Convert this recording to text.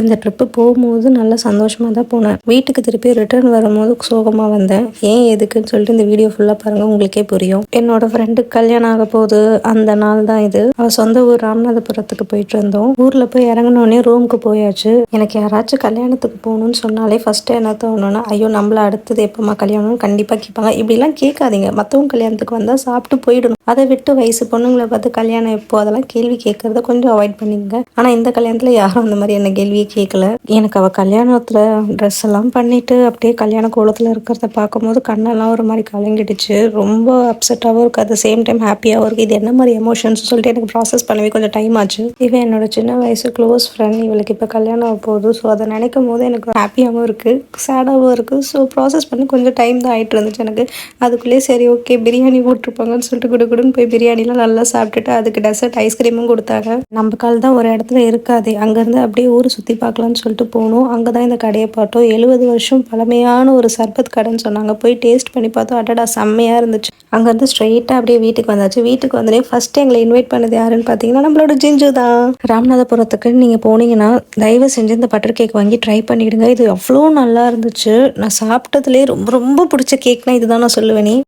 இந்த ட்ரிப்பு போகும்போது நல்லா சந்தோஷமாக தான் போனேன். வீட்டுக்கு திருப்பி ரிட்டர்ன் வரும்போது சோகமாக வந்தேன். ஏன் எதுக்குன்னு சொல்லிட்டு இந்த வீடியோ ஃபுல்லாக பாருங்கள், உங்களுக்கே புரியும். என்னோட ஃப்ரெண்டுக்கு கல்யாணம் ஆக போகுது, அந்த நாள் தான் இது. அவள் சொந்த ஊர் ராமநாதபுரத்துக்கு போயிட்டு இருந்தோம். ஊரில் போய் இறங்கினோடனே ரூமுக்கு போயாச்சு. எனக்கு யாராச்சும் கல்யாணத்துக்கு போகணும்னு சொன்னாலே ஃபஸ்ட்டு என்ன தோணுன்னா, ஐயோ நம்மள அடுத்தது எப்போம்மா கல்யாணம்னு கண்டிப்பாக கேட்பாங்க. இப்படிலாம் கேட்காதீங்க. மற்றவங்க கல்யாணத்துக்கு வந்தால் சாப்பிட்டு போயிடணும். அதை விட்டு வயசு பொண்ணுங்களை பார்த்து கல்யாணம் எப்போ அதெல்லாம் கேள்வி கேட்கறத கொஞ்சம் அவாய்ட் பண்ணிங்க. ஆனால் இந்த கல்யாணத்தில் யாரும் அந்த மாதிரி என்ன கேள்வியே கேட்கல. எனக்கு அவள் கல்யாணத்தில் ட்ரெஸ் எல்லாம் பண்ணிட்டு அப்படியே கல்யாண கோலத்தில் இருக்கிறத பார்க்கும்போது கண்ணெல்லாம் ஒரு மாதிரி கலங்கிடுச்சு. ரொம்ப அப்செட்டாகவும் இருக்குது, அட் த சேம் டைம் ஹாப்பியாகவும் இருக்குது. இது என்ன மாதிரி எமோஷன்ஸ் சொல்லிட்டு எனக்கு ப்ராசஸ் பண்ணவே கொஞ்சம் டைம் ஆச்சு. இவன் என்னோட சின்ன வயசு க்ளோஸ் ஃப்ரெண்ட், இவளுக்கு இப்போ கல்யாணம் ஆக போகுது. ஸோ அதை நினைக்கும் போது எனக்கு ஹாப்பியாகவும் இருக்குது, சேடாகவும் இருக்குது. ஸோ ப்ராசஸ் பண்ணி கொஞ்சம் டைம் தான் ஆகிட்டு இருந்துச்சு எனக்கு. அதுக்குள்ளேயே சரி ஓகே பிரியாணி போட்டிருப்பாங்கன்னு சொல்லிட்டு குடுன்னு போய் பிரியாணிலாம் நல்லா சாப்பிட்டுட்டு அதுக்கு டெசர்ட் ஐஸ்கிரீமும் கொடுத்தாங்க. நம்ம கால் தான் ஒரு இடத்துல இருக்காது, அங்கேருந்து அப்படியே ஊர் சுற்றி பார்க்கலான்னு சொல்லிட்டு போனோம். அங்கே தான் இந்த கடையை பார்த்தோம். 70 வருஷம் பழமையான ஒரு சர்பத் கடைன்னு சொன்னாங்க. போய் டேஸ்ட் பண்ணி பார்த்தோம். அடடா செம்மையாக இருந்துச்சு. அங்கேருந்து ஸ்ட்ரெயிட்டாக அப்படியே வீட்டுக்கு வந்தாச்சு. வீட்டுக்கு வந்தோடனே ஃபஸ்ட்டு எங்களை இன்வைட் பண்ணது யாருன்னு பார்த்தீங்கன்னா நம்மளோட ஜிஞ்சு தான். ராமநாதபுரத்துக்கு நீங்கள் போனீங்கன்னா தயவு செஞ்சு இந்த பட்டர் கேக் வாங்கி ட்ரை பண்ணிவிடுங்க. இது அவ்வளோ நல்லா இருந்துச்சு. நான் சாப்பிட்டதுலேயே ரொம்ப ரொம்ப பிடிச்ச கேக்னா இதுதான் நான் சொல்லுவேனே.